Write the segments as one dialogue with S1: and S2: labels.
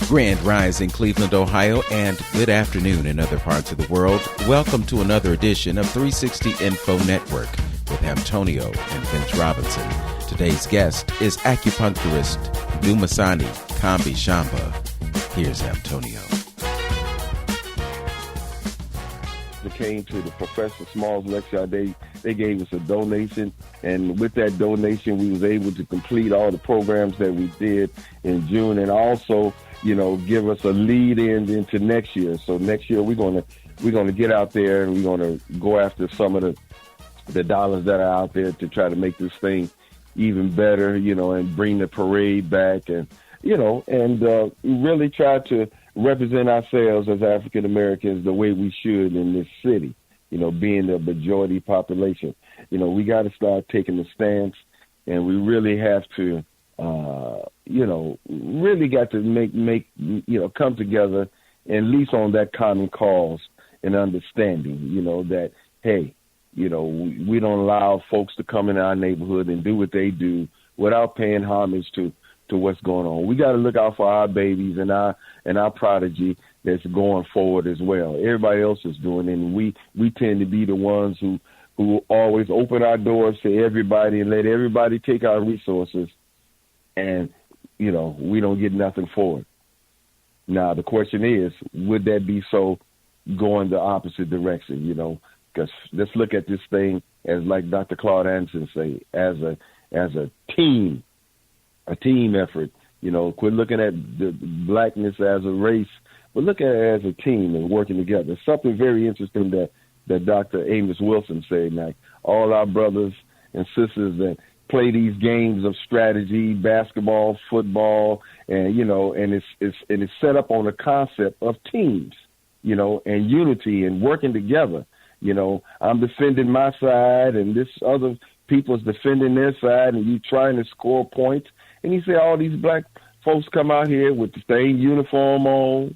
S1: Grand Rising, Cleveland, Ohio, and good afternoon in other parts of the world. Welcome to another edition of 360 Info Network with Antonio and Vince Robinson. Today's guest is Acupuncturist Dumisani Kambi-Shamba. Here's Antonio.
S2: We came to the Professor Small's lecture. They gave us a donation, and with that donation, we was able to complete all the programs that we did in June, and also, give us a lead into next year. So next year we're gonna get out there and we're gonna go after some of the dollars that are out there to try to make this thing even better, and bring the parade back, and really try to represent ourselves as African Americans the way we should in this city, being the majority population. We got to start taking the stance, and we really have to, really got to make come together, at least on that common cause and understanding, that, hey, we don't allow folks to come in our neighborhood and do what they do without paying homage to what's going on. We got to look out for our babies and our prodigy that's going forward as well. Everybody else is doing it, and we tend to be the ones who always open our doors to everybody and let everybody take our resources, and, we don't get nothing for it. Now, the question is, would that be so going the opposite direction, Because let's look at this thing as, like Dr. Claude Anderson say, as a team effort. Quit looking at the blackness as a race, but look at it as a team and working together. Something very interesting that Dr. Amos Wilson said, like all our brothers and sisters that play these games of strategy, basketball, football, and and it's set up on a concept of teams, and unity and working together. I'm defending my side, and this other people's defending their side, and you trying to score points. And he said all these black folks come out here with the same uniform on,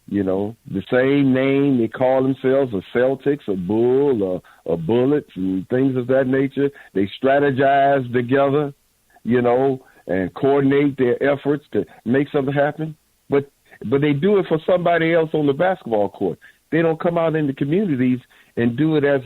S2: the same name. They call themselves a Celtics, a Bull, or a Bullets, and things of that nature. They strategize together, and coordinate their efforts to make something happen. But they do it for somebody else on the basketball court. They don't come out in the communities and do it as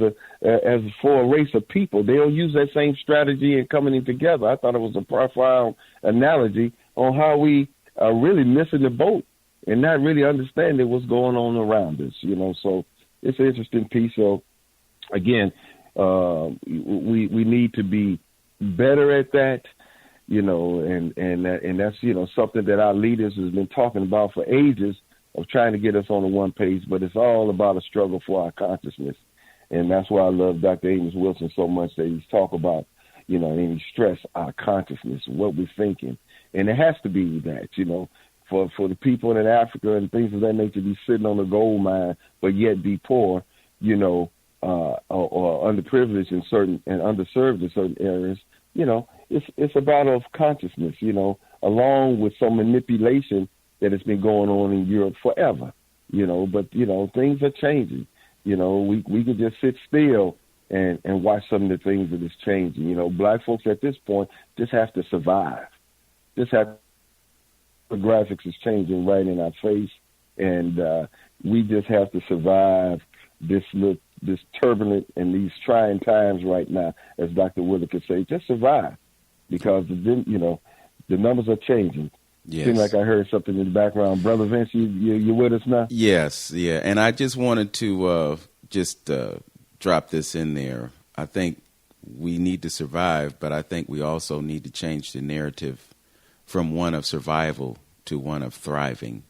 S2: for a race of people. They don't use that same strategy in coming in together. I thought it was a profound analogy on how we are really missing the boat and not really understanding what's going on around us. So it's an interesting piece. So again, we need to be better at that. And that's something that our leaders has been talking about for ages, of trying to get us on the one page, but it's all about a struggle for our consciousness. And that's why I love Dr. Amos Wilson so much, that he's talk about, and he stress our consciousness, what we're thinking. And it has to be that, for the people in Africa and things of that nature, be sitting on a gold mine, but yet be poor, or underprivileged in certain, and underserved in certain areas. It's a battle of consciousness, along with some manipulation that has been going on in Europe forever, but, things are changing. We could just sit still and watch some of the things that is changing. Black folks at this point just have to survive. The graphics is changing right in our face, and we just have to survive this turbulent and these trying times right now, as Dr. Willard could say. Just survive, because the numbers are changing.
S1: Yes.
S2: Seems like I heard something in the background. Brother Vince, you with us now?
S1: Yes, yeah. And I just wanted to drop this in there. I think we need to survive, but I think we also need to change the narrative from one of survival to one of thriving.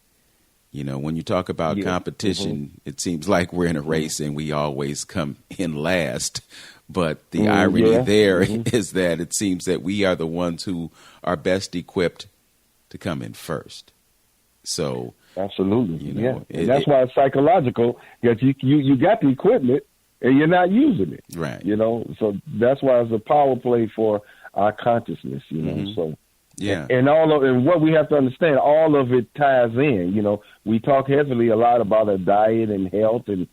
S1: When you talk about competition, it seems like we're in a race and we always come in last. But the irony there is that it seems that we are the ones who are best equipped to come in first. So
S2: absolutely, and that's why it's psychological, because you got the equipment and you're not using it,
S1: right?
S2: So that's why it's a power play for our consciousness, So and what we have to understand, all of it ties in. We talk heavily a lot about a diet and health and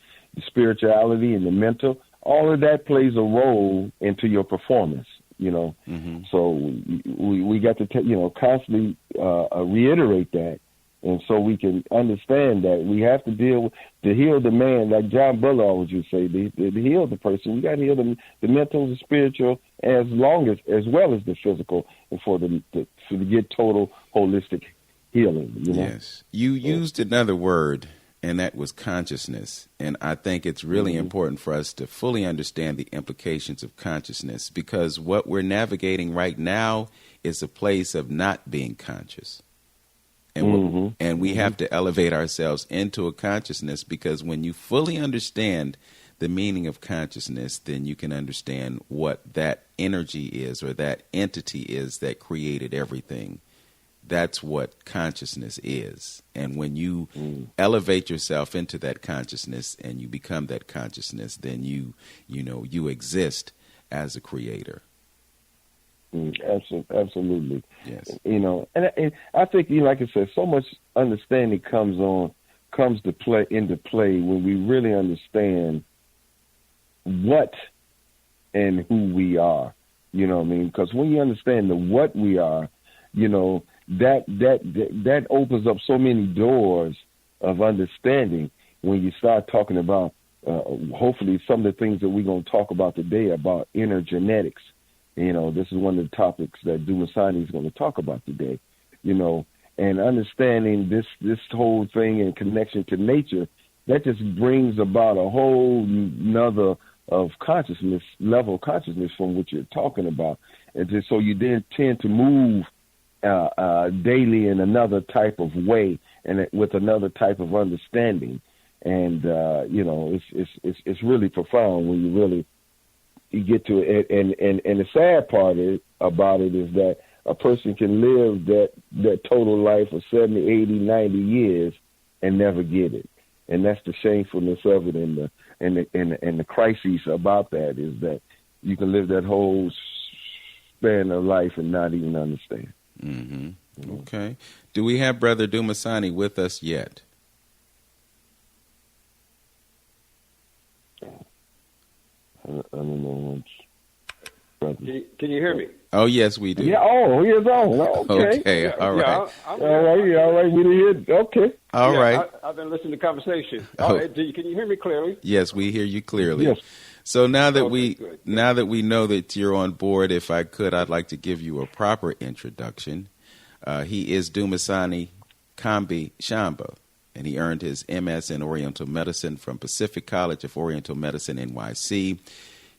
S2: spirituality and the mental. All of that plays a role into your performance. So we got to constantly reiterate that And so we can understand that we have to to heal the man, like John Butler always used to say, to heal the person. We got to heal the mental and spiritual as well as the physical, and to get total holistic healing.
S1: Yes. You used another word, and that was consciousness. And I think it's really important for us to fully understand the implications of consciousness, because what we're navigating right now is a place of not being conscious. And we have to elevate ourselves into a consciousness, because when you fully understand the meaning of consciousness, then you can understand what that energy is, or that entity is that created everything. That's what consciousness is. And when you elevate yourself into that consciousness and you become that consciousness, then you exist as a creator.
S2: Absolutely.
S1: Yes.
S2: And I think, like I said, so much understanding comes into play when we really understand what and who we are. You know what I mean? Because when you understand the what we are, that opens up so many doors of understanding when you start talking about, hopefully, some of the things that we're going to talk about today about inner genetics. This is one of the topics that Dumisani is going to talk about today, and understanding this whole thing in connection to nature, that just brings about a whole nother of consciousness, level of consciousness from what you're talking about. And just, so you then tend to move daily in another type of way and with another type of understanding. And, it's really profound when you get to it. And the sad part about it is that a person can live that total life of 70, 80, 90 years and never get it. And that's the shamefulness of it, and the crisis about that is that you can live that whole span of life and not even understand.
S1: Mm-hmm. Okay. Do we have Brother Dumisani with us yet?
S2: I don't know much.
S3: Can you hear me?
S1: Oh, yes, we do.
S2: Yeah. Oh, he is on. Okay.
S1: Okay. All right.
S2: All right. We didn't hear. Okay.
S1: All right.
S3: I've been listening to the conversation.
S1: Oh.
S3: Can you hear me clearly?
S1: Yes, we hear you clearly.
S2: Yes.
S1: So now that
S3: Good.
S1: now that we know that you're on board, if I could, I'd like to give you a proper introduction. He is Dumisani Kambi-Shamba, and he earned his MS in Oriental Medicine from Pacific College of Oriental Medicine, NYC.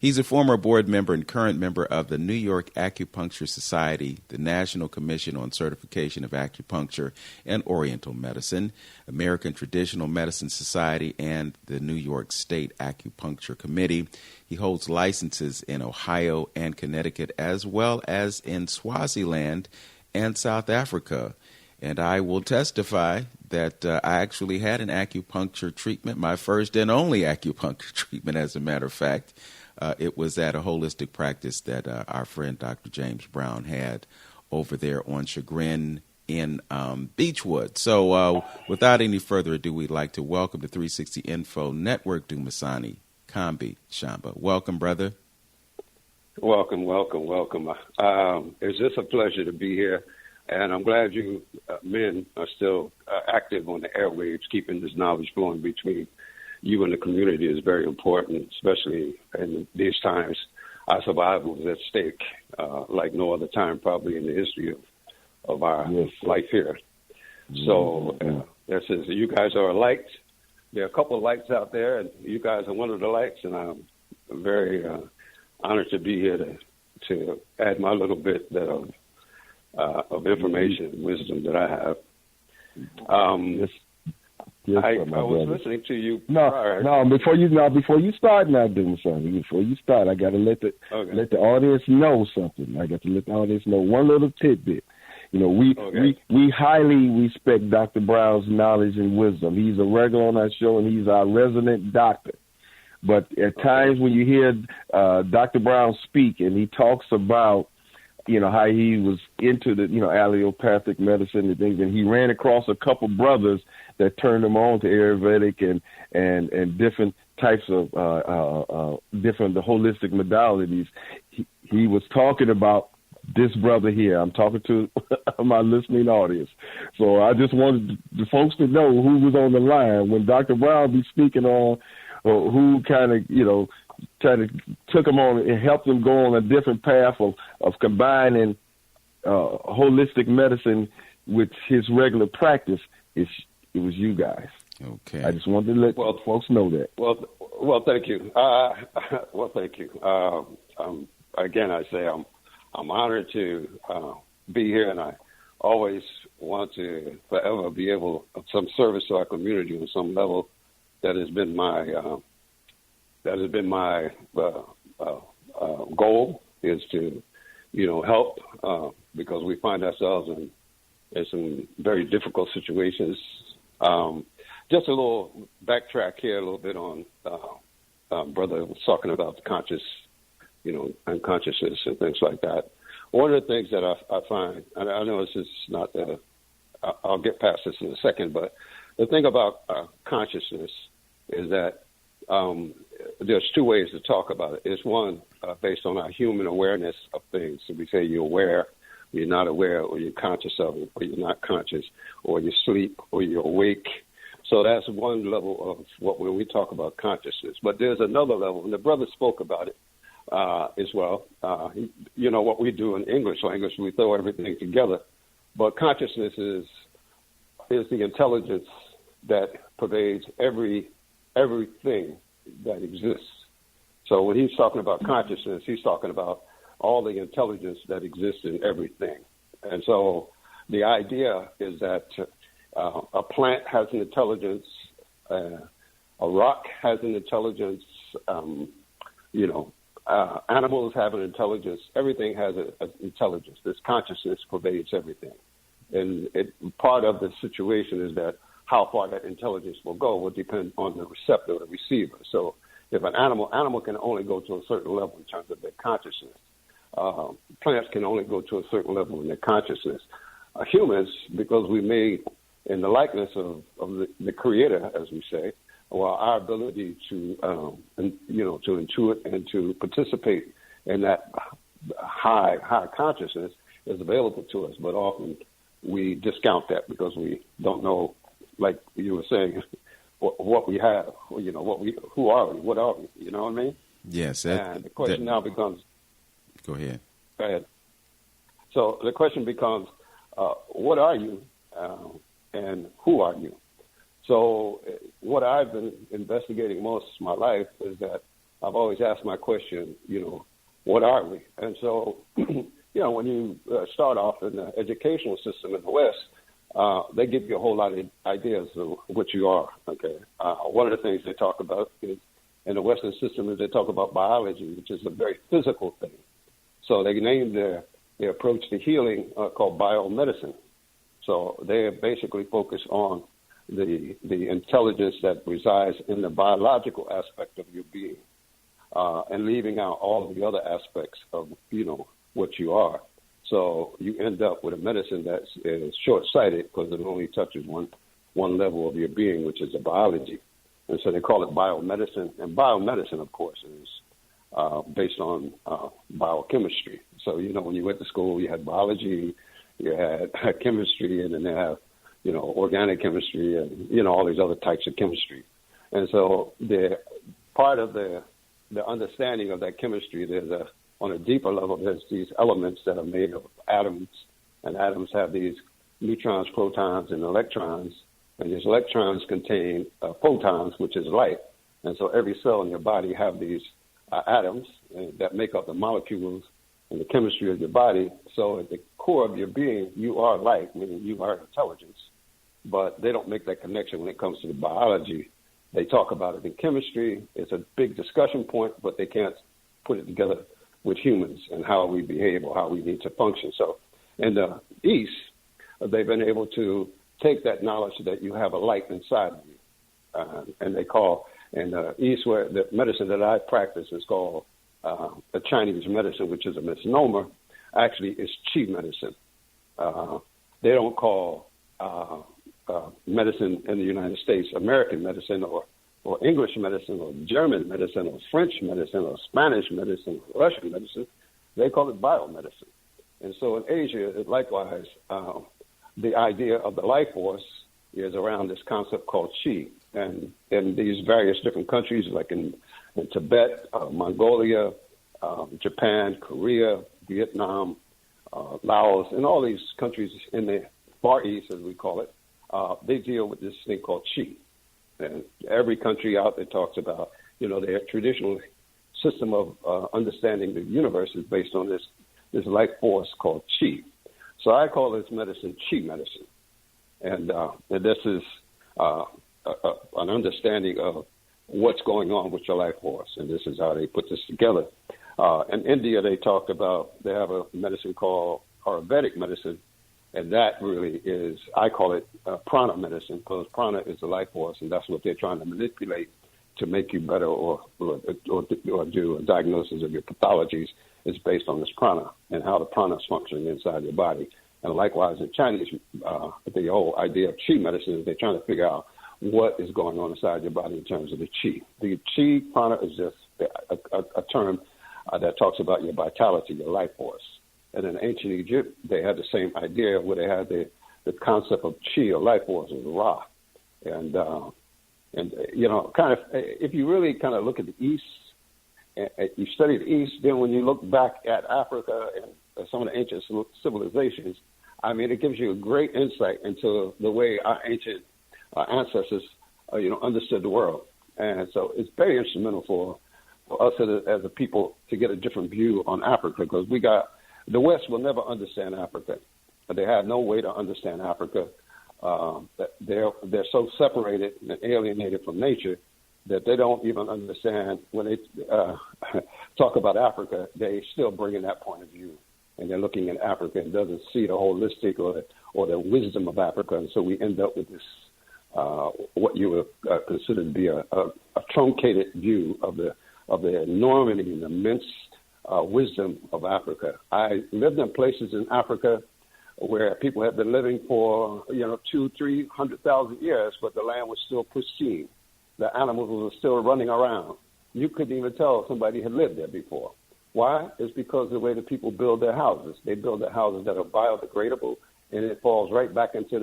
S1: He's a former board member and current member of the New York Acupuncture Society, the National Commission on Certification of Acupuncture and Oriental Medicine, American Traditional Medicine Society, and the New York State Acupuncture Committee. He holds licenses in Ohio and Connecticut, as well as in Swaziland and South Africa. And I will testify that I actually had an acupuncture treatment, my first and only acupuncture treatment, as a matter of fact. It was at a holistic practice that our friend Dr. James Brown had over there on Chagrin in Beechwood. So without any further ado, we'd like to welcome to 360 Info Network Dumisani Kambi-Shamba. Welcome, brother.
S3: Welcome. It's just a pleasure to be here, and I'm glad you men are still active on the airwaves, keeping this knowledge flowing between you and the community is very important, especially in these times. Our survival is at stake like no other time probably in the history of our life here. So you guys are liked. There are a couple of lights out there, and you guys are one of the lights, and I'm very honored to be here to add my little bit of information and wisdom that I have.
S2: Yes,
S3: I was listening to you.
S2: Before you start, I got to let the audience know something. I got to let the audience know one little tidbit. We highly respect Dr. Brown's knowledge and wisdom. He's a regular on our show, and he's our resident doctor. But at times when you hear Dr. Brown speak, and he talks about how he was into the allopathic medicine and things, and he ran across a couple brothers that turned him on to Ayurvedic and different types of different holistic modalities. He was talking about this brother here. I'm talking to my listening audience. So I just wanted the folks to know who was on the line when Dr. Brown be speaking on, or who kind of, took them on and helped them go on a different path of combining holistic medicine with his regular practice. It was you guys.
S1: Okay.
S2: I just wanted to let folks know that.
S3: Well, thank you. Thank you. Again, I say I'm honored to be here, and I always want to forever be able of some service to our community on some level. That has been my goal, is to help, because we find ourselves in some very difficult situations. Just a little backtrack here, a little bit on brother was talking about the conscious, unconsciousness and things like that. One of the things that I find, and I know this is not I'll get past this in a second, but the thing about consciousness is that there's two ways to talk about it. It's one based on our human awareness of things. So we say you're aware, you're not aware, or you're conscious of it, or you're not conscious, or you sleep, or you're awake. So that's one level of when we talk about consciousness. But there's another level, and the brother spoke about it as well. What we do in English language, we throw everything together. But consciousness is the intelligence that pervades everything that exists. So when he's talking about consciousness, he's talking about all the intelligence that exists in everything. And so the idea is that a plant has an intelligence, a rock has an intelligence, animals have an intelligence. Everything has an intelligence. This consciousness pervades everything. And part of the situation is that how far that intelligence will depend on the receptor or the receiver. So if an animal can only go to a certain level in terms of their consciousness. Plants can only go to a certain level in their consciousness. Humans, because we made in the likeness of the Creator, as we say, our ability to intuit and to participate in that high consciousness is available to us, but often we discount that because we don't know, like you were saying, what we have. Who are we? What are we? You know what I mean?
S1: Yes.
S3: And the question now becomes.
S1: Go ahead.
S3: Go ahead. So the question becomes, what are you, and who are you? So what I've been investigating most of my life is that I've always asked my question, what are we? And so, when you start off in the educational system in the West, they give you a whole lot of ideas of what you are. Okay. One of the things they talk about is in the Western system is they talk about biology, which is a very physical thing. So they named their approach to healing called biomedicine. So they basically focus on the intelligence that resides in the biological aspect of your being, and leaving out all of the other aspects of what you are. So you end up with a medicine that is short-sighted because it only touches one level of your being, which is the biology. And so they call it biomedicine. And biomedicine, of course, is based on biochemistry. So, when you went to school, you had biology, you had chemistry, and then they have, organic chemistry and, all these other types of chemistry. And so the part of the understanding of that chemistry, on a deeper level, there's these elements that are made of atoms, and atoms have these neutrons, protons, and electrons, and these electrons contain photons, which is light. And so every cell in your body have these atoms that make up the molecules and the chemistry of your body. So at the core of your being, you are light, meaning you are intelligence. But they don't make that connection when it comes to the biology. They talk about it in chemistry. It's a big discussion point, but they can't put it together with humans and how we behave or how we need to function. So in the East, they've been able to take that knowledge that you have a light inside of you. And they call, in the East, where the medicine that I practice is called the Chinese medicine, which is a misnomer. Actually, it's Qi medicine. They don't call medicine in the United States American medicine or English medicine or German medicine or French medicine or Spanish medicine or Russian medicine. They call it biomedicine. And so in Asia, likewise, the idea of the life force is around this concept called chi. And in these various different countries, like in Tibet, Mongolia, Japan, Korea, Vietnam, Laos, and all these countries in the Far East, as we call it, they deal with this thing called chi. And every country out there talks about, their traditional system of understanding the universe is based on this life force called chi. So I call this medicine chi medicine. And this is an understanding of what's going on with your life force. And this is how they put this together. In India, they have a medicine called Ayurvedic medicine. And that really is, I call it prana medicine, because prana is the life force, and that's what they're trying to manipulate to make you better or do a diagnosis of your pathologies is based on this prana and how the prana is functioning inside your body. And likewise, in Chinese, the whole idea of chi medicine is they're trying to figure out what is going on inside your body in terms of the chi. The chi prana is just a term that talks about your vitality, your life force. And in ancient Egypt, they had the same idea where they had the concept of chi, or life force, or Ra. And kind of, if you really kind of look at the East, you study the East, then when you look back at Africa and some of the ancient civilizations, I mean, it gives you a great insight into the way our ancient ancestors, understood the world. And so it's very instrumental for us as a people to get a different view on Africa, because the West will never understand Africa. They have no way to understand Africa. They're so separated and alienated from nature that they don't even understand when they talk about Africa. They still bring in that point of view, and they're looking at Africa and doesn't see the holistic or the wisdom of Africa. And so we end up with this what you would consider to be a truncated view of the enormity and immense wisdom of Africa. I lived in places in Africa where people had been living for 200,000-300,000 years, but the land was still pristine. The animals were still running around. You couldn't even tell if somebody had lived there before. Why? It's because of the way the people build their houses. They build their houses that are biodegradable, and it falls right back into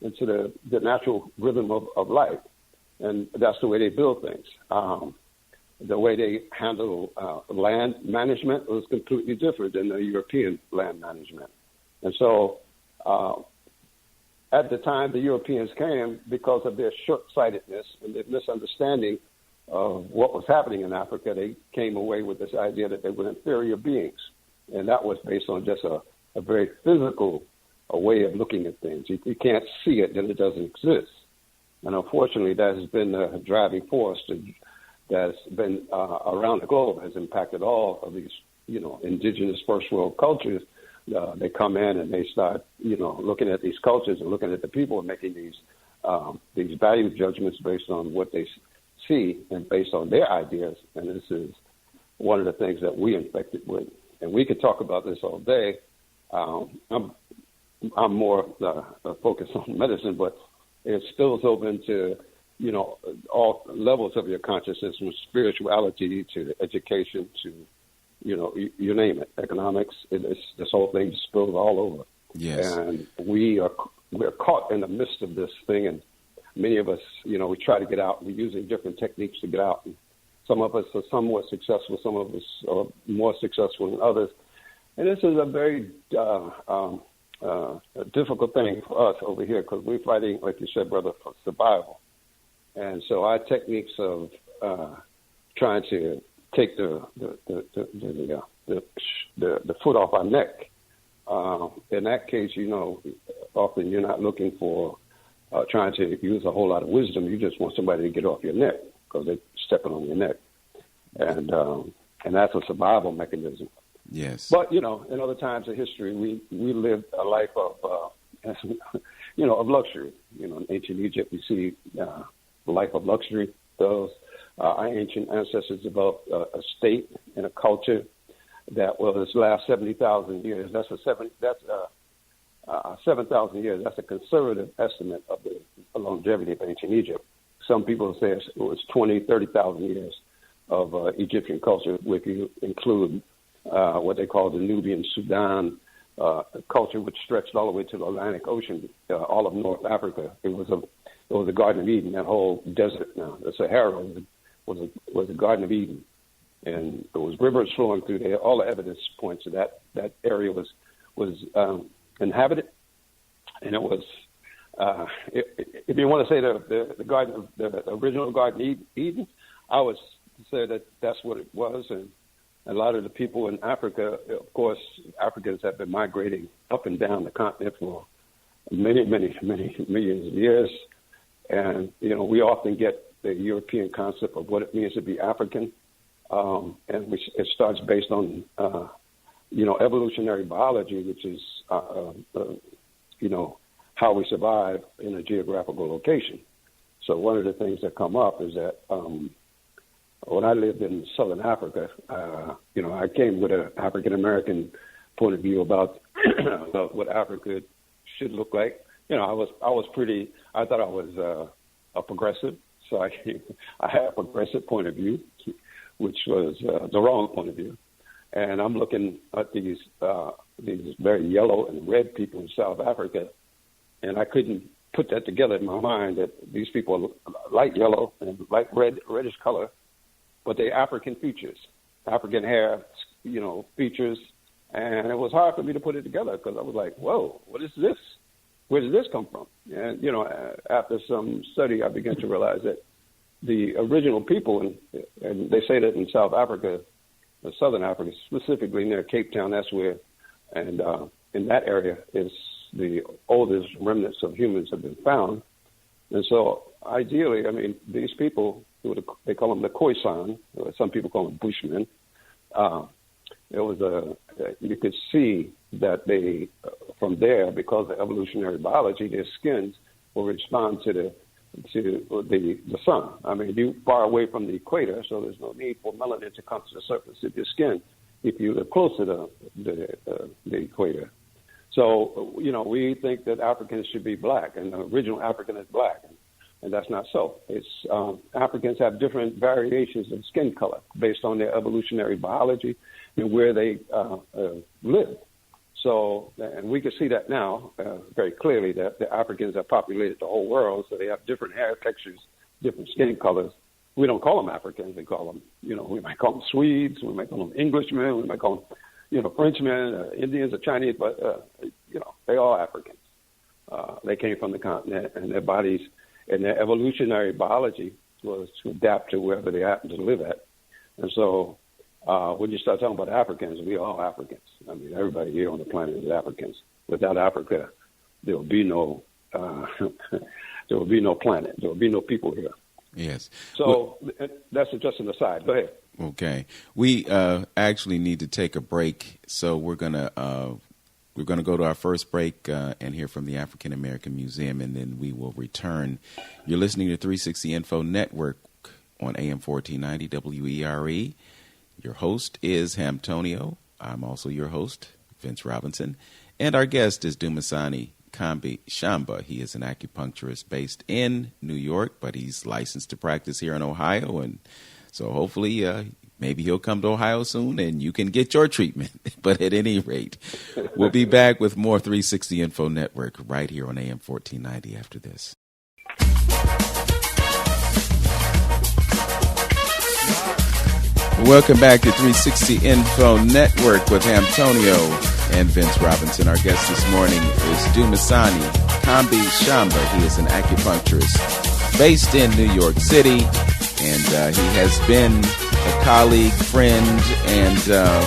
S3: the natural rhythm of life. And that's the way they build things. The way they handle land management was completely different than the European land management. And so at the time the Europeans came, because of their short-sightedness and their misunderstanding of what was happening in Africa, they came away with this idea that they were inferior beings. And that was based on just a very physical way of looking at things. If you can't see it, then it doesn't exist. And unfortunately, that has been the driving force that's been around the globe, has impacted all of these, indigenous first world cultures. They come in and they start, looking at these cultures and looking at the people and making these value judgments based on what they see and based on their ideas. And this is one of the things that we infected with. And we could talk about this all day. I'm more focused on medicine, but it spills over into all levels of your consciousness, from spirituality to education to, you name it, economics. This whole thing spills all over.
S1: Yes. And
S3: we're caught in the midst of this thing, and many of us, we try to get out. We're using different techniques to get out. And some of us are somewhat successful. Some of us are more successful than others. And this is a very difficult thing for us over here, because we're fighting, like you said, brother, for survival. And so our techniques of trying to take the foot off our neck, in that case, often you're not looking for trying to use a whole lot of wisdom. You just want somebody to get off your neck because they're stepping on your neck. And that's a survival mechanism.
S1: Yes.
S3: But, in other times of history, we lived a life of, of luxury. In ancient Egypt, we see the life of luxury. Those our ancient ancestors developed a state and a culture that was last 70,000 years. That's 7,000 years. That's a conservative estimate of the longevity of ancient Egypt. Some people say it was 20, 30,000 years of Egyptian culture, if you include what they call the Nubian Sudan, culture which stretched all the way to the Atlantic Ocean, all of North Africa. It was a Garden of Eden. That whole desert now, the Sahara, was a Garden of Eden, and there was rivers flowing through there. All the evidence points to that area was inhabited, and it was. If you want to say the garden, the original Garden of Eden, I would say that's what it was. And a lot of the people in Africa, of course, Africans have been migrating up and down the continent for many millions of years. And, we often get the European concept of what it means to be African. And it starts based on, evolutionary biology, which is, how we survive in a geographical location. So one of the things that come up is that when I lived in Southern Africa, I came with an African-American point of view about what Africa should look like. I thought I was a progressive, so I had a progressive point of view, which was the wrong point of view. And I'm looking at these very yellow and red people in South Africa, and I couldn't put that together in my mind that these people are light yellow and light reddish color, but they're African features, African hair, features. And it was hard for me to put it together because I was like, whoa, what is this? Where does this come from? And, after some study, I began to realize that the original people, and they say that in South Africa, Southern Africa, specifically near Cape Town, that's where, and in that area is the oldest remnants of humans have been found. And so ideally, these people, they call them the Khoisan, or some people call them Bushmen. You could see that they, from there, because of evolutionary biology, their skins will respond to the sun. You're far away from the equator, so there's no need for melanin to come to the surface of your skin if you live close to the equator. So, we think that Africans should be black, and the original African is black, and that's not so. It's Africans have different variations of skin color based on their evolutionary biology and where they live. So, and we can see that now very clearly that the Africans have populated the whole world, so they have different hair textures, different skin colors. We don't call them Africans. We call them, we might call them Swedes, we might call them Englishmen, we might call them, Frenchmen, Indians or Chinese, but, they're all Africans. They came from the continent, and their bodies and their evolutionary biology was to adapt to wherever they happen to live at. And so when you start talking about Africans, we are all Africans. Everybody here on the planet is Africans. Without Africa, there will be no planet. There will be no people here.
S1: Yes.
S3: So that's just an aside. Go ahead.
S1: Okay. We actually need to take a break, so we're gonna go to our first break and hear from the African American Museum, and then we will return. You're listening to 360 Info Network on AM 1490 WERE. Your host is Hamtonio. I'm also your host, Vince Robinson, and our guest is Dumisani Kambi-Shamba. He is an acupuncturist based in New York, but he's licensed to practice here in Ohio, and so hopefully maybe he'll come to Ohio soon and you can get your treatment. But at any rate, we'll be back with more 360 Info Network right here on AM 1490 after this. Welcome back to 360 Info Network with Antonio and Vince Robinson. Our guest this morning is Dumisani Kambi-Shamba. He is an acupuncturist based in New York City, and he has been a colleague, friend, and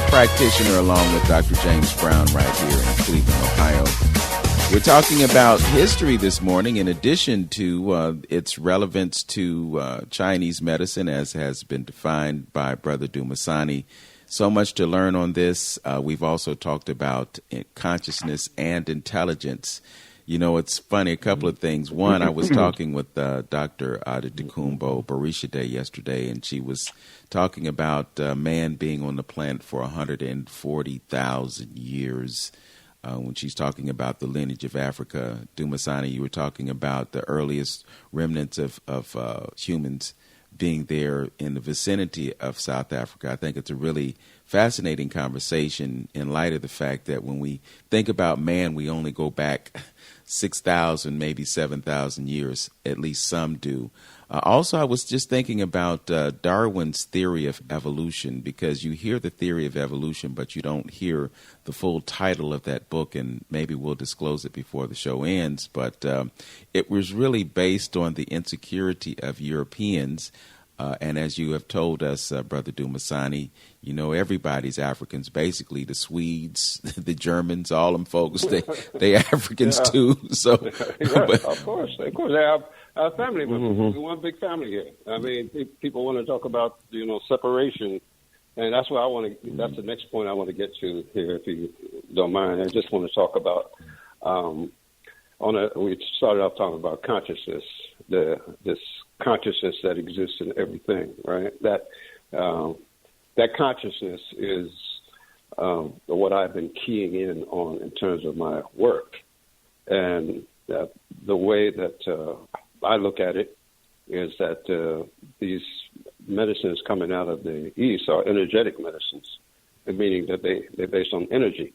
S1: practitioner along with Dr. James Brown right here in Cleveland, Ohio. We're talking about history this morning in addition to its relevance to Chinese medicine as has been defined by Brother Dumisani. So much to learn on this. We've also talked about consciousness and intelligence. It's funny, a couple of things. One, I was talking with Dr. Adetokunbo Barishade yesterday, and she was talking about man being on the planet for 140,000 years. When she's talking about the lineage of Africa, Dumisani, you were talking about the earliest remnants of humans being there in the vicinity of South Africa. I think it's a really fascinating conversation in light of the fact that when we think about man, we only go back 6,000, maybe 7,000 years, at least some do. Also, I was just thinking about Darwin's theory of evolution, because you hear the theory of evolution, but you don't hear the full title of that book, and maybe we'll disclose it before the show ends. But it was really based on the insecurity of Europeans. And as you have told us, Brother Dumisani, you know, everybody's Africans, basically the Swedes, the Germans, all them folks, they Africans too. So,
S3: of course, they have our family members. We're one big family here. I mean, people want to talk about, you know, separation, and that's what I want to. That's the next point I want to get to here, if you don't mind. I just want to talk about. We started off talking about consciousness, this consciousness that exists in everything, right? That consciousness is what I've been keying in on in terms of my work, and the way that I look at it is that these medicines coming out of the East are energetic medicines, meaning that they're based on energy.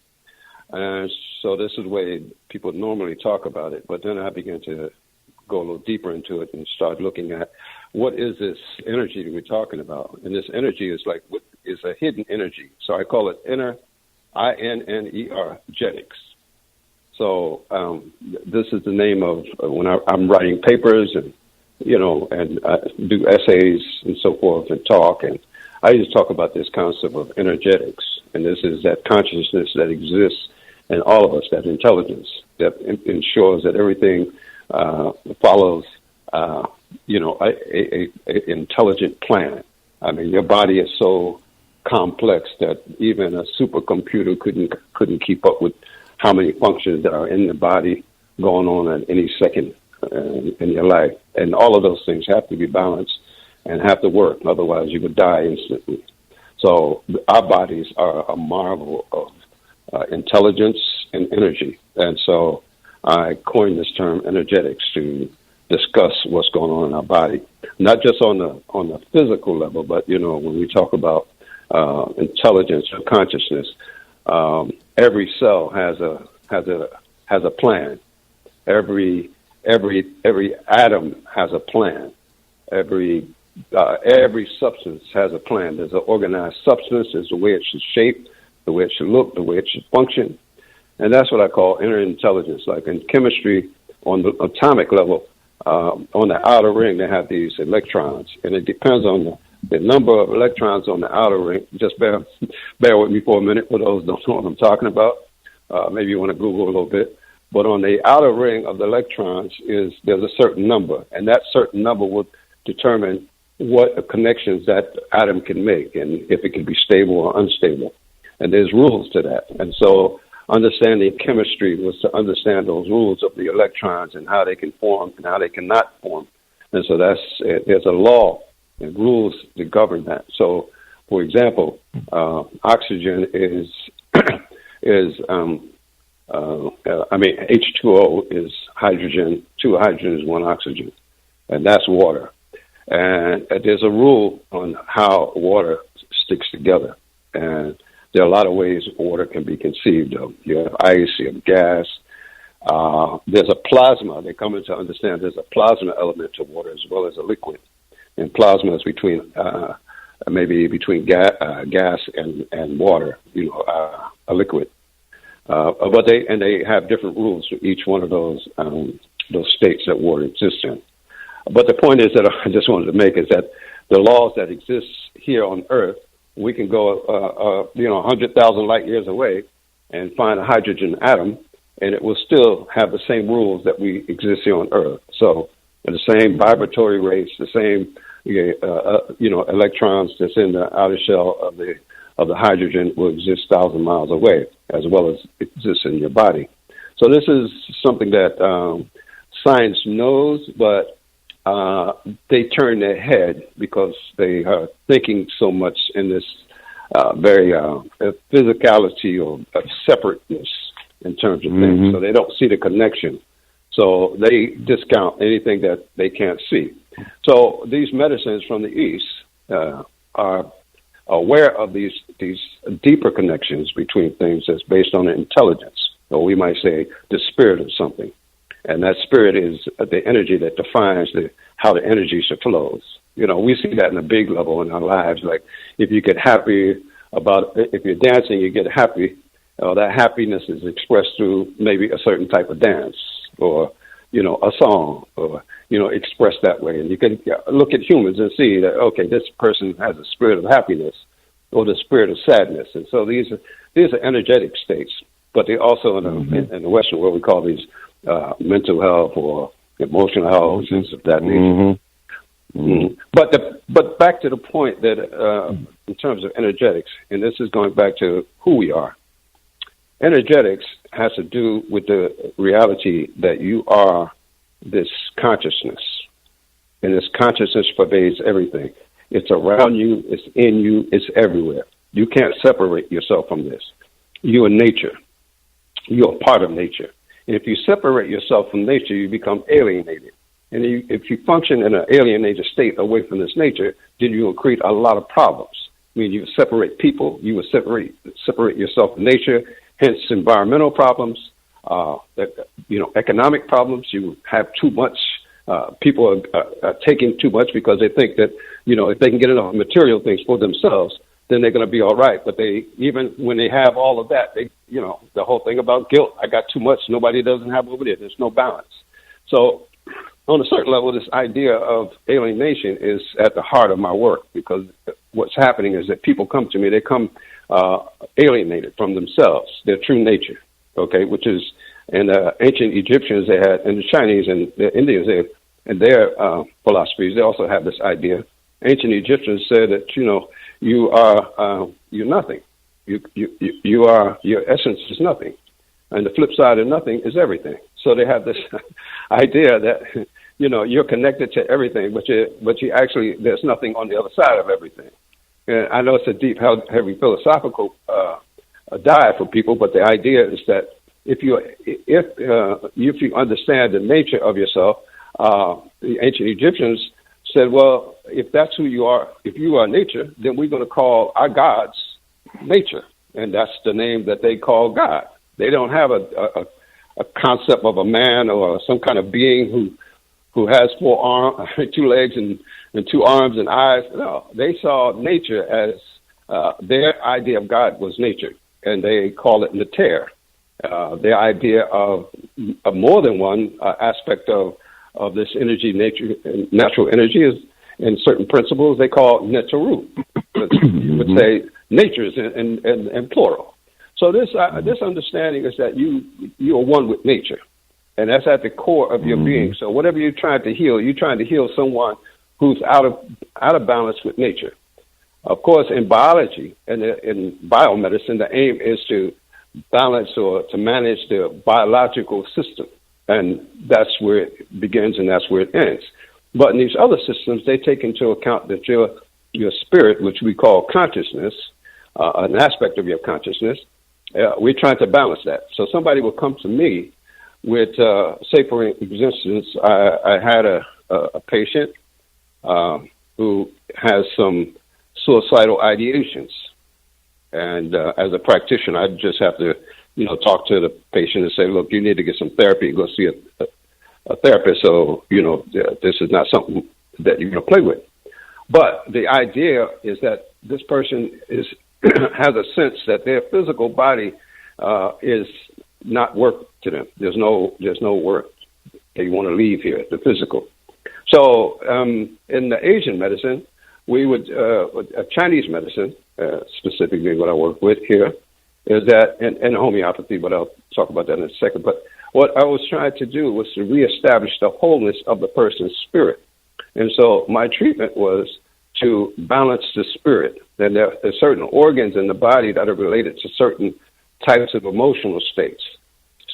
S3: And so this is the way people normally talk about it. But then I began to go a little deeper into it and start looking at what is this energy that we're talking about. And this energy is a hidden energy. So I call it INNERgetics. So this is the name of when I'm writing papers and, you know, and I do essays and so forth and talk. And I just talk about this concept of energetics. And this is that consciousness that exists in all of us, that intelligence that ensures that everything follows, you know, a intelligent plan. I mean, your body is so complex that even a supercomputer couldn't keep up with how many functions that are in the body going on at any second in your life. And all of those things have to be balanced and have to work. Otherwise, you would die instantly. So our bodies are a marvel of intelligence and energy. And so I coined this term energetics to discuss what's going on in our body, not just on the physical level, but, you know, when we talk about intelligence or consciousness, every cell has a plan. Every atom has a plan. Every substance has a plan. There's an organized substance. There's the way it should shape, the way it should look, the way it should function. And that's what I call inner intelligence. Like in chemistry, on the atomic level, on the outer ring, they have these electrons. And it depends on the number of electrons on the outer ring. Just bear with me for a minute for those who don't know what I'm talking about. Maybe you want to Google a little bit. But on the outer ring of the electrons there's a certain number. And that certain number will determine what connections that atom can make and if it can be stable or unstable. And there's rules to that. And so understanding chemistry was to understand those rules of the electrons and how they can form and how they cannot form. And so there's a law and rules to govern that. So, for example, oxygen is H2O is hydrogen, 2 hydrogens, 1 oxygen, and that's water. And there's a rule on how water sticks together. And there are a lot of ways water can be conceived of. You have ice, you have gas. There's a plasma. They're coming to understand there's a plasma element to water as well as a liquid. And plasma is between gas and water, you know, a liquid. But they have different rules for each one of those states that water exists in. But the point is that I just wanted to make is that the laws that exist here on Earth, we can go 100,000 light years away and find a hydrogen atom, and it will still have the same rules that we exist here on Earth. So the same vibratory rates, the same electrons that's in the outer shell of the hydrogen will exist 1,000 miles away, as well as exists in your body. So this is something that science knows, but they turn their head because they are thinking so much in this very physicality or separateness in terms of things. So they don't see the connection. So they discount anything that they can't see. So these medicines from the East are aware of these deeper connections between things that's based on intelligence, or we might say the spirit of something. And that spirit is the energy that defines how the energy flows. You know, we see that in a big level in our lives. Like if you get happy if you're dancing, you get happy. That happiness is expressed through maybe a certain type of dance or, you know, a song or, you know, expressed that way. And you can look at humans and see that, okay, this person has a spirit of happiness or the spirit of sadness. And so these are energetic states, but they also in the Western world, we call these mental health or emotional health, things of that nature. But back to the point that in terms of energetics, and this is going back to who we are. Energetics has to do with the reality that you are this consciousness, and this consciousness pervades everything. It's around you, it's in you, it's everywhere. You can't separate yourself from this. You are nature. You are part of nature. And if you separate yourself from nature, you become alienated. And if you function in an alienated state away from this nature, then you will create a lot of problems. I mean, you separate people, you will separate yourself from nature, hence environmental problems, economic problems. You have too much. People are taking too much because they think that, you know, if they can get enough material things for themselves, then they're going to be all right. But even when they have all of that, you know, the whole thing about guilt, I got too much, nobody doesn't have over there. There's no balance. So on a certain level, this idea of alienation is at the heart of my work, because what's happening is that people come to me, they come alienated from themselves, their true nature, okay, which is, and ancient Egyptians they had, and the Chinese and the Indians, and their philosophies, they also have this idea. Ancient Egyptians said that, you know, you're nothing. You are, your essence is nothing. And the flip side of nothing is everything. So they have this idea that, you know, you're connected to everything, but you actually, there's nothing on the other side of everything. And I know it's a deep, heavy philosophical dive for people, but the idea is that if you understand the nature of yourself, the ancient Egyptians said, well, if that's who you are, if you are nature, then we're going to call our gods nature, and that's the name that they call God. They don't have a concept of a man or some kind of being who has 2 legs and 2 arms and eyes. No, they saw nature as their idea of God was nature, and they call it Neter. Their idea of more than one aspect of this energy, nature, and natural energy is in certain principles they call Neteru. You would say natures in plural. So this understanding is that you are one with nature, and that's at the core of your being. So whatever you're trying to heal someone who's out of balance with nature. Of course, in biology and in biomedicine, the aim is to balance or to manage the biological system, and that's where it begins and that's where it ends. But in these other systems, they take into account that your spirit, which we call consciousness, an aspect of your consciousness, we're trying to balance that. So somebody will come to me with, say, for instance, I had a patient who has some suicidal ideations. And as a practitioner, I just have to, you know, talk to the patient and say, look, you need to get some therapy. Go see a therapist. So, you know, this is not something that you're going to play with. But the idea is that this person has a sense that their physical body is not work to them. There's no work. They want to leave here, the physical. So in the Asian medicine, we would Chinese medicine, specifically what I work with here, is that, and homeopathy, but I'll talk about that in a second. But what I was trying to do was to reestablish the wholeness of the person's spirit. And so my treatment was to balance the spirit. And there are certain organs in the body that are related to certain types of emotional states.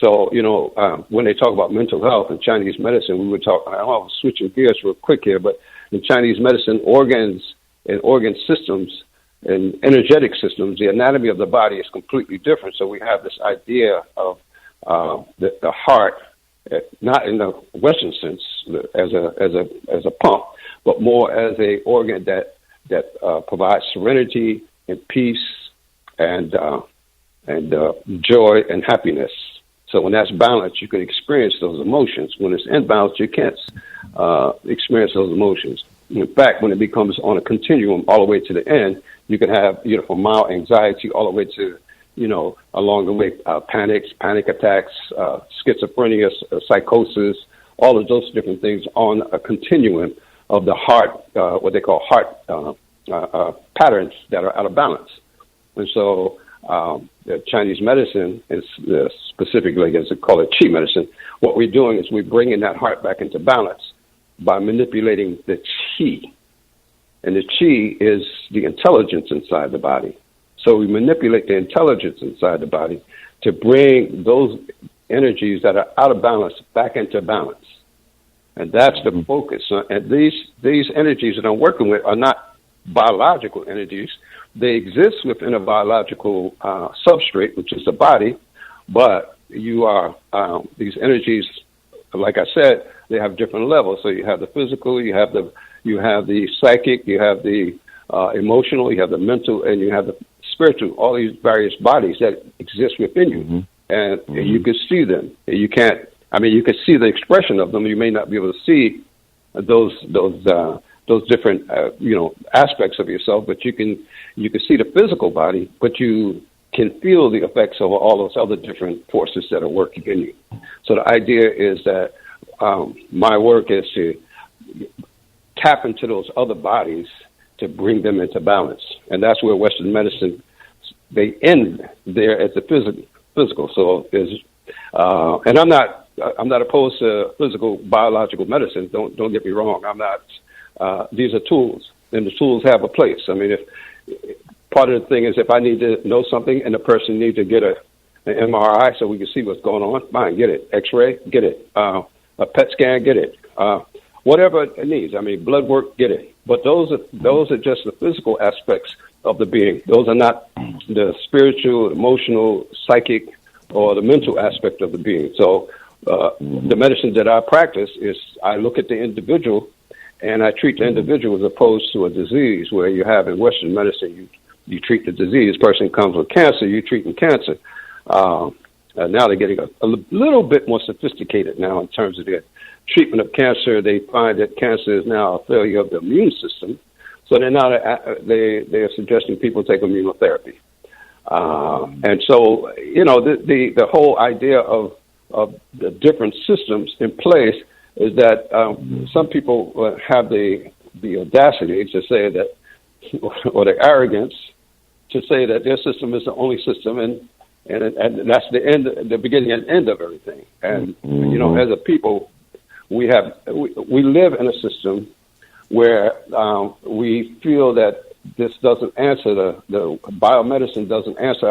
S3: So, you know, when they talk about mental health in Chinese medicine, we would talk, I'm switching gears real quick here, but in Chinese medicine, organs and organ systems and energetic systems, the anatomy of the body is completely different. So we have this idea of the heart not in the Western sense as a pump, but more as a organ that provides serenity and peace and joy and happiness. So when that's balanced, you can experience those emotions. When it's imbalanced, you can't experience those emotions. In fact, when it becomes on a continuum all the way to the end, you can have, from mild anxiety all the way to, along the way, panic attacks, schizophrenia, psychosis, all of those different things on a continuum of the heart, what they call heart patterns that are out of balance. And so the Chinese medicine is specifically, as they call it, Qi medicine. What we're doing is we're bringing that heart back into balance by manipulating the Qi. And the Qi is the intelligence inside the body. So we manipulate the intelligence inside the body to bring those energies that are out of balance back into balance. And that's the focus. And these energies that I'm working with are not biological energies. They exist within a biological substrate, which is the body, but you are these energies, like I said, they have different levels. So you have the physical, you have the psychic, you have the emotional, you have the mental, and you have the spiritual. All these various bodies that exist within you, and you can see them. You can't. I mean, you can see the expression of them. You may not be able to see those different aspects of yourself, but you can see the physical body, but you can feel the effects of all those other different forces that are working in you. So the idea is that my work is to tap into those other bodies to bring them into balance, and that's where Western medicine, they end there at the physical. So and I'm not opposed to physical biological medicine. Don't get me wrong. I'm not. These are tools, and the tools have a place. I mean, if part of the thing is if I need to know something and the person needs to get an MRI so we can see what's going on, fine, get it. X-ray, get it. A PET scan, get it. Whatever it needs. I mean, blood work, get it. But those are just the physical aspects of the being. Those are not the spiritual, emotional, psychic, or the mental aspect of the being. So the medicine that I practice is I look at the individual and I treat the individual as opposed to a disease where you have in Western medicine, you treat the disease. Person comes with cancer, you treat them cancer. Now they're getting a little bit more sophisticated now in terms of their treatment of cancer. They find that cancer is now a failure of the immune system. So they're suggesting people take immunotherapy. And so, the whole idea of the different systems in place is that some people have the audacity to say that, or the arrogance to say that their system is the only system, and that's the beginning and end of everything. And as a people, we live in a system where we feel that this doesn't answer the biomedicine doesn't answer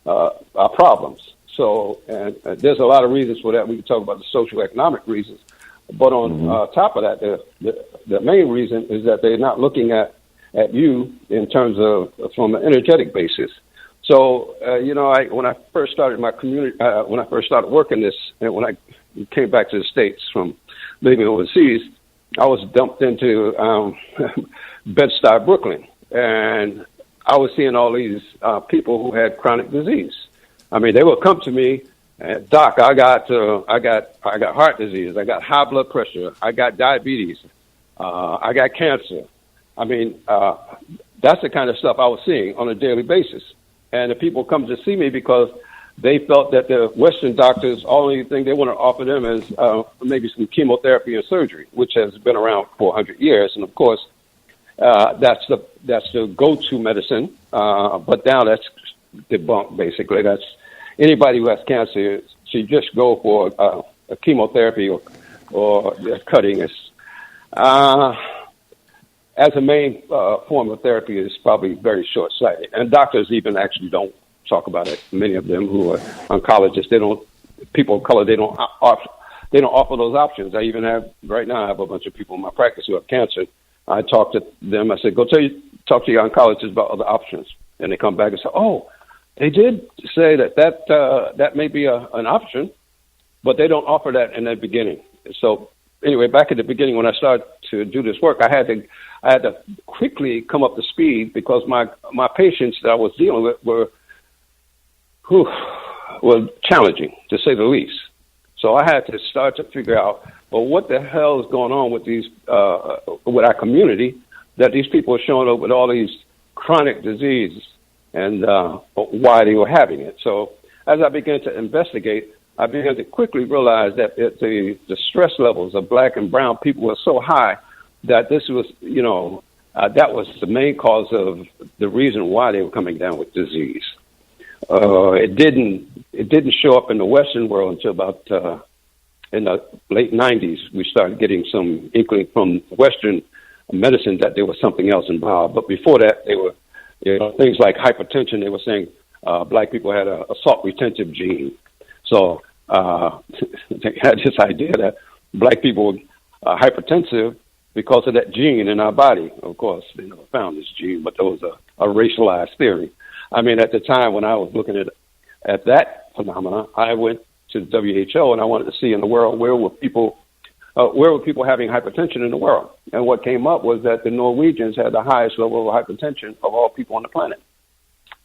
S3: our problems. So, and there's a lot of reasons for that. We can talk about the socioeconomic reasons, but on top of that, the main reason is that they're not looking at you in terms of from an energetic basis. So, when I first started my community, when I first started working this, and when I came back to the States from living overseas, I was dumped into Bed-Stuy, Brooklyn, and I was seeing all these people who had chronic disease. I mean, they would come to me, Doc, I got heart disease, I got high blood pressure, I got diabetes, I got cancer. I mean, that's the kind of stuff I was seeing on a daily basis. And the people come to see me because they felt that the Western doctors, only thing they want to offer them is maybe some chemotherapy and surgery, which has been around for 100 years. And of course, that's the go-to medicine. But now that's debunked, basically. That's anybody who has cancer should just go for a chemotherapy or cutting. As a main form of therapy is probably very short-sighted. And doctors even actually don't talk about it. Many of them who are oncologists, people of color, they don't offer those options. I even have, right now, I have a bunch of people in my practice who have cancer. I talk to them. I say, talk to your oncologist about other options. And they come back and say, oh, they did say that may be an option. but they don't offer that in the beginning. So anyway, back at the beginning when I started to do this work, I had to quickly come up to speed because my patients that I was dealing with were challenging, to say the least. So I had to start to figure out, well, what the hell is going on with these with our community, that these people are showing up with all these chronic diseases, and why they were having it. So as I began to investigate, I began to quickly realize that the stress levels of black and brown people were so high that this was, that was the main cause of the reason why they were coming down with disease. It didn't show up in the Western world until about in the late 90s. We started getting some inkling from Western medicine that there was something else involved. But before that, they were things like hypertension. They were saying black people had a salt retentive gene. So they had this idea that black people were hypertensive because of that gene in our body. Of course, they never found this gene, but that was a racialized theory. I mean, at the time when I was looking at that phenomena, I went to the WHO and I wanted to see in the world where were people having hypertension in the world. And what came up was that the Norwegians had the highest level of hypertension of all people on the planet.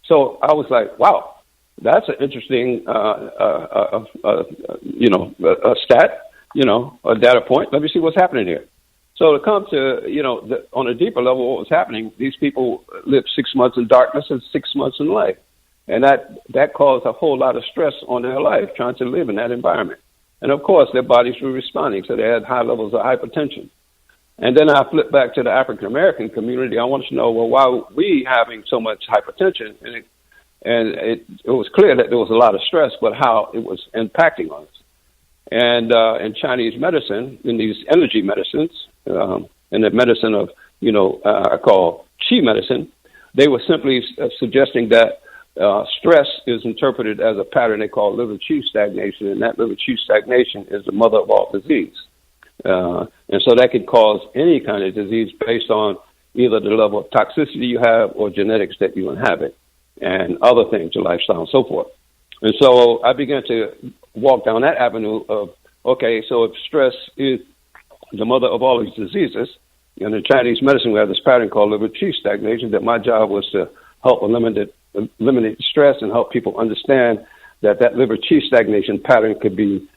S3: So I was like, wow, that's an interesting, a stat, a data point. Let me see what's happening here. So to come to, on a deeper level, what was happening, these people lived 6 months in darkness and 6 months in light. And that caused a whole lot of stress on their life, trying to live in that environment. And of course, their bodies were responding, so they had high levels of hypertension. And then I flipped back to the African-American community. I wanted to know, well, why were we having so much hypertension? And it was clear that there was a lot of stress, but how it was impacting us. And in Chinese medicine, in these energy medicines, and the medicine of, I call Qi medicine, they were simply suggesting that stress is interpreted as a pattern they call liver Qi stagnation, and that liver Qi stagnation is the mother of all disease. And so that could cause any kind of disease based on either the level of toxicity you have or genetics that you inhabit and other things, your lifestyle and so forth. And so I began to walk down that avenue of, okay, so if stress is the mother of all these diseases, in Chinese medicine we have this pattern called liver Qi stagnation, that my job was to help eliminate stress and help people understand that liver Qi stagnation pattern could be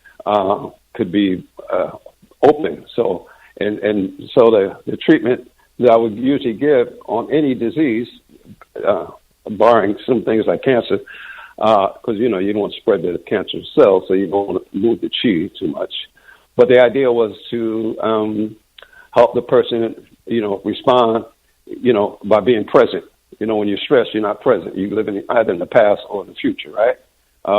S3: open. So so the treatment that I would usually give on any disease, barring some things like cancer, because you don't want to spread the cancer cells, so you don't want to move the Qi too much. But the idea was to help the person, respond, by being present. When you're stressed, you're not present. You live either in the past or in the future, right?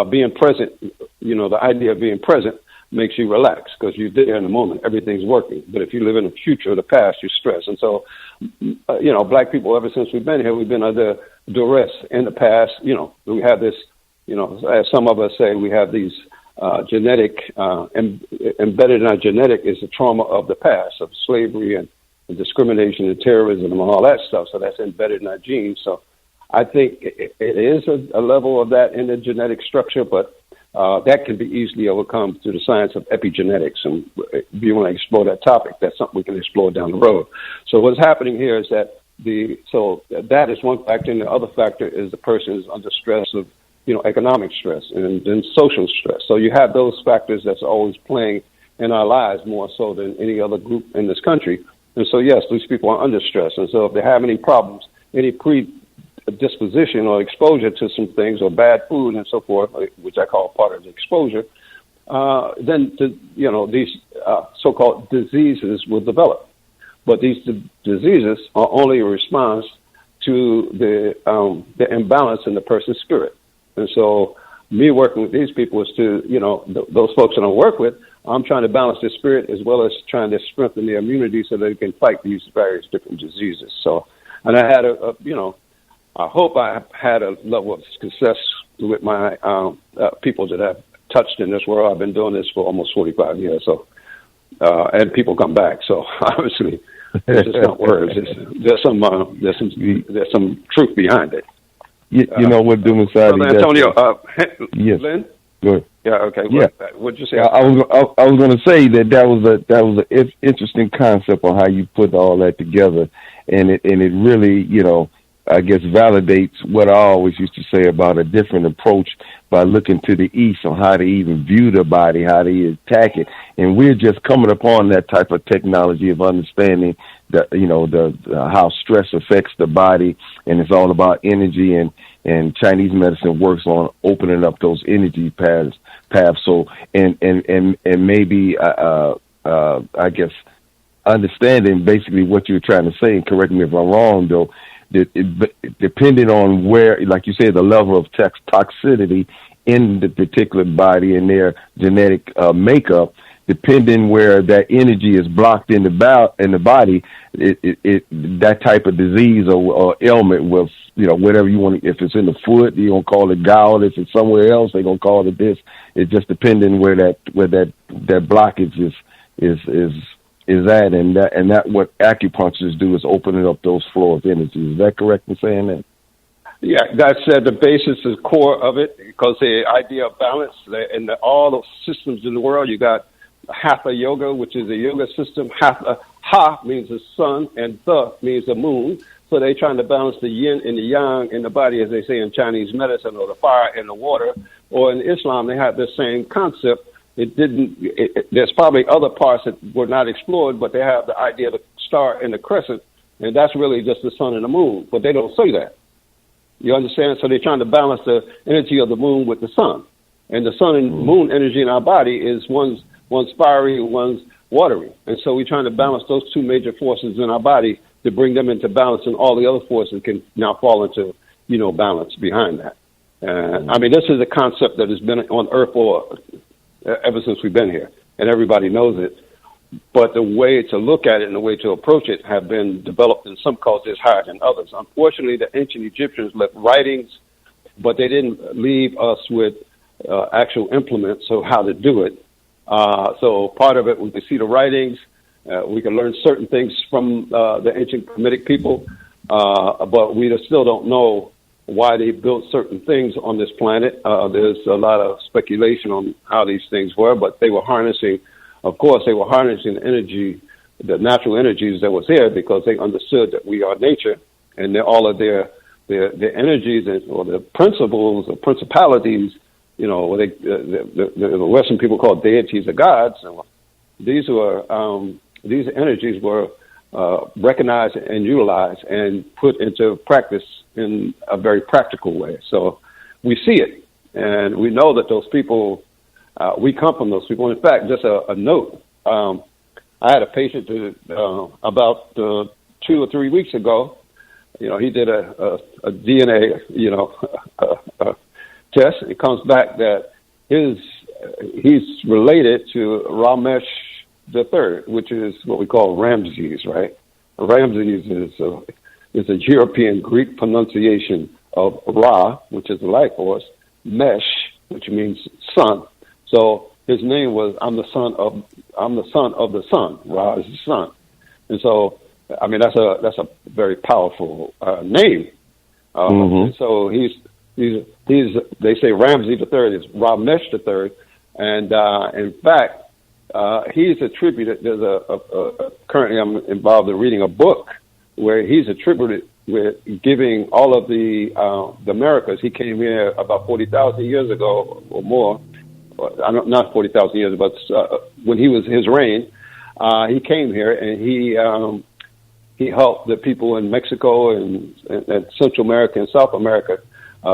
S3: Being present, the idea of being present makes you relax because you're there in the moment. Everything's working. But if you live in the future or the past, you're stressed. And so, black people, ever since we've been here, we've been under duress in the past. We have this, as some of us say, we have these genetic, embedded in our genetic is the trauma of the past, of slavery and discrimination and terrorism and all that stuff. So that's embedded in our genes. So I think it is a level of that in the genetic structure, but that can be easily overcome through the science of epigenetics. And if you want to explore that topic, that's something we can explore down the road. So what's happening here is that that is one factor, and the other factor is the person is under stress of economic stress and then social stress. So you have those factors that's always playing in our lives more so than any other group in this country. And so, yes, these people are under stress. And so if they have any problems, any predisposition or exposure to some things or bad food and so forth, which I call part of the exposure, then, these so-called diseases will develop. But these diseases are only a response to the imbalance in the person's spirit. And so me working with these people is to, those folks that I work with, I'm trying to balance their spirit as well as trying to strengthen their immunity so they can fight these various different diseases. So, and I had I hope I had a level of success with my people that I've touched in this world. I've been doing this for almost 45 years. So, and people come back. So obviously, it's just not words. There's some truth behind it.
S2: You know what, Dumisani?
S3: Antonio,
S2: yes.
S3: Lynn?
S2: Good.
S3: Yeah. Okay.
S2: Yeah.
S3: What'd you say?
S2: I was going to say that was an interesting concept on how you put all that together, and it really, I guess validates what I always used to say about a different approach by looking to the east on how to even view the body, how to attack it, and we're just coming upon that type of technology of understanding that how stress affects the body, and it's all about energy, and Chinese medicine works on opening up those energy paths. So and maybe I guess understanding basically what you're trying to say, and correct me if I'm wrong though. Depending on where, like you said, the level of toxicity in the particular body and their genetic makeup, depending where that energy is blocked in the body, that type of disease or ailment will, whatever you want. If it's in the foot, you're gonna call it gout. If it's somewhere else, they're gonna call it this. It's just depending where that blockage is at, and that what acupuncturists do is opening up those flow of energy. Is that correct in saying that?
S3: Yeah, that's the basis, is core of it, because the idea of balance in all the systems in the world. You got Hatha yoga, which is a yoga system. Hatha, Ha means the sun, and The means the moon. So they're trying to balance the yin and the yang in the body, as they say in Chinese medicine, or the fire and the water. Or in Islam, they have the same concept. There's probably other parts that were not explored, but they have the idea of the star and the crescent, and that's really just the sun and the moon. But they don't say that. You understand? So they're trying to balance the energy of the moon with the sun. And the sun and moon energy in our body is one's fiery, one's watery. And so we're trying to balance those two major forces in our body to bring them into balance, and all the other forces can now fall into, balance behind that. I mean, this is a concept that has been on Earth ever since we've been here, and everybody knows it. But the way to look at it and the way to approach it have been developed in some cultures higher than others. Unfortunately, the ancient Egyptians left writings, but they didn't leave us with actual implements of how to do it. So part of it, we can see the writings. We can learn certain things from the ancient Kemetic people, but we still don't know why they built certain things on this planet. There's a lot of speculation on how these things were, but they were harnessing the energy, the natural energies that was here, because they understood that we are nature, and all of their energies or the principles or principalities, what the Western people call deities or gods. These energies were recognized and utilized and put into practice in a very practical way. So we see it, and we know that those people, we come from those people. In fact, just a note, I had a patient about 2 or 3 weeks ago. He did a DNA, test. It comes back that he's related to Ramesh III, which is what we call Ramses, right? Ramses is a European Greek pronunciation of Ra, which is the life force, Mesh, which means sun. So his name was I'm the son of the sun. Ra is the sun, and so I mean that's a very powerful name. So he's they say Ramses III is Ramesh III, and in fact he's attributed. There's currently I'm involved in reading a book where he's attributed with giving all of the Americas. He came here about 40,000 years ago or more. Not 40,000 years, but when he was his reign, he came here and he helped the people in Mexico and Central America and South America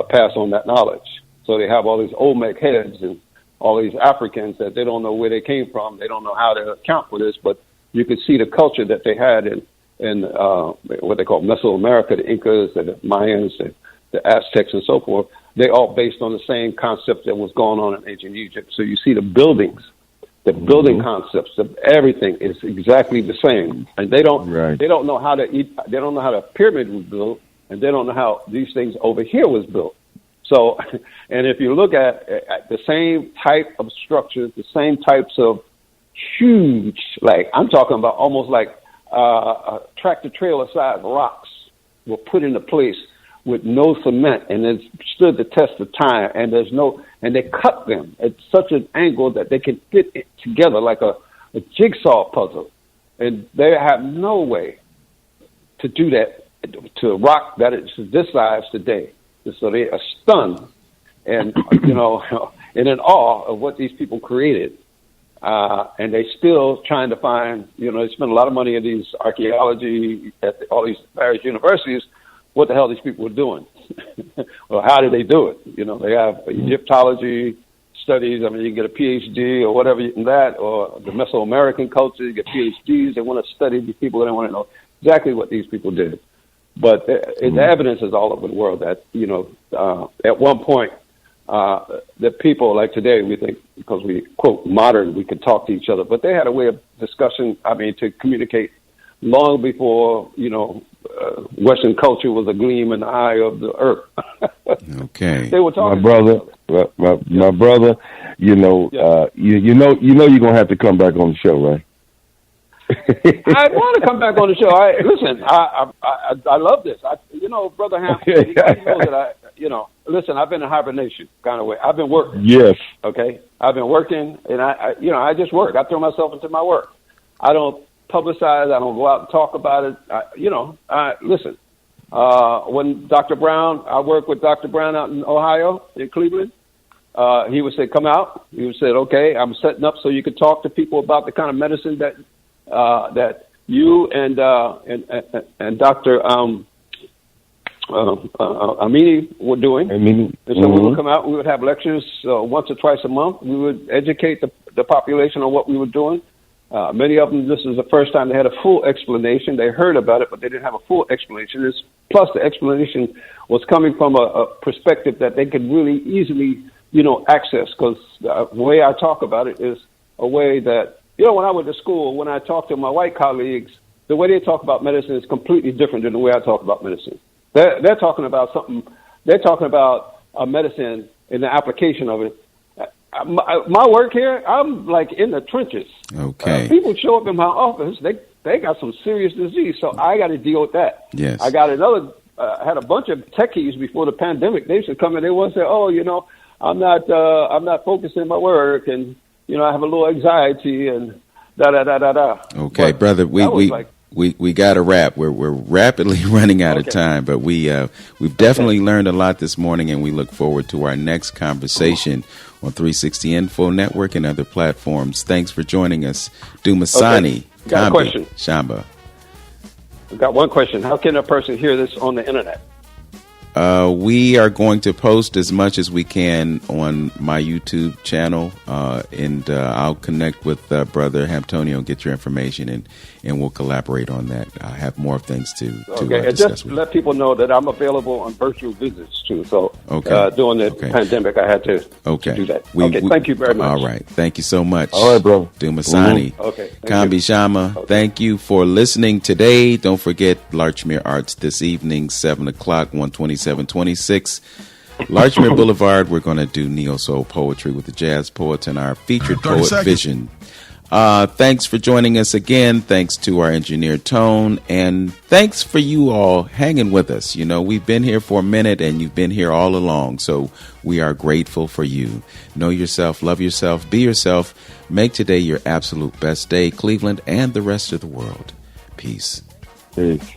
S3: pass on that knowledge. So they have all these Olmec heads and all these Africans that they don't know where they came from. They don't know how to account for this, but you can see the culture that they had in what they call Mesoamerica, the Incas, the Mayans, the Aztecs, and so forth. They all based on the same concept that was going on in ancient Egypt. So you see the buildings, the building concepts, everything is exactly the same, and they don't know how to eat. They don't know how the pyramid was built, and they don't know how these things over here was built. So, and if you look at the same type of structures, the same types of huge, like I'm talking about almost like tractor trailer sized rocks were put into place with no cement, and it stood the test of time. And there's no, and they cut them at such an angle that they can fit it together like a jigsaw puzzle. And they have no way to do that, to rock that is this size today. So they are stunned and, you know, and in awe of what these people created. And they still trying to find, you know, they spend a lot of money in these archaeology at all these various universities, what the hell these people were doing. Well, how did they do it? You know, they have Egyptology studies. I mean, you can get a PhD or whatever in that, or the Mesoamerican culture, you get PhDs. They want to study these people. They want to know exactly what these people did. But the evidence is all over the world that, you know, at one point, that people like today, we think because we quote modern, we can talk to each other, but they had a way of discussion. I mean, to communicate long before, you know, Western culture was a gleam in the eye of the earth.
S1: Okay.
S3: They were talking.
S2: My brother, you know, you know, you're gonna have to come back on the show, right?
S3: I want to come back on the show. Listen, I love this. You know, Brother Hampton, you know that listen, I've been in hibernation kind of way. I've been working.
S2: Yes.
S3: Okay. I've been working, and I just work. I throw myself into my work. I don't publicize. I don't go out and talk about it. Listen, when Dr. Brown, I work with Dr. Brown out in Ohio, in Cleveland. He would say, come out. He would say, okay, I'm setting up so you can talk to people about the kind of medicine that you and Dr. Amini were doing. And so we would come out, we would have lectures once or twice a month. We would educate the population on what we were doing. Many of them, this is the first time they had a full explanation. They heard about it, but they didn't have a full explanation. Plus, the explanation was coming from a perspective that they could really easily, you know, access. Because the way I talk about it is a way that, you know, when I went to school, when I talked to my white colleagues, the way they talk about medicine is completely different than the way I talk about medicine. They're talking about something. They're talking about a medicine and the application of it. My work here, I'm like in the trenches.
S1: Okay.
S3: People show up in my office. They got some serious disease, so I got to deal with that.
S1: Yes.
S3: I got another. Had a bunch of techies before the pandemic. They used to come in. They want to say, "Oh, you know, I'm not focusing my work, and you know, I have a little anxiety and da da da da da."
S1: Okay, but brother, we got to wrap. We're rapidly running out of time, but we've definitely learned a lot this morning, and we look forward to our next conversation on 360 Info Network and other platforms. Thanks for joining us, Dumisani Kambi-Shamba.
S3: I've got one question. How can a person hear this on the internet?
S1: We are going to post as much as we can on my YouTube channel, and I'll connect with Brother Hamptonio and get your information, and we'll collaborate on that. I have more things to
S3: and just let people know that I'm available on virtual visits too. So during the pandemic, I had to do that. Thank you very much.
S1: All right. Thank you so much.
S2: All right, bro.
S1: Dumisani Kambi-Shamba. Thank you for listening today. Don't forget Larchmere Arts this evening, 7 o'clock, 12726 Larchmere Boulevard. We're going to do neo soul poetry with the jazz poets and our featured poet Vision. Thanks for joining us again. Thanks to our engineer Tone, and thanks for you all hanging with us. You know, we've been here for a minute, and you've been here all along, so we are grateful for you. Know yourself, love yourself, be yourself. Make today your absolute best day, Cleveland and the rest of the world. Peace.
S2: Peace.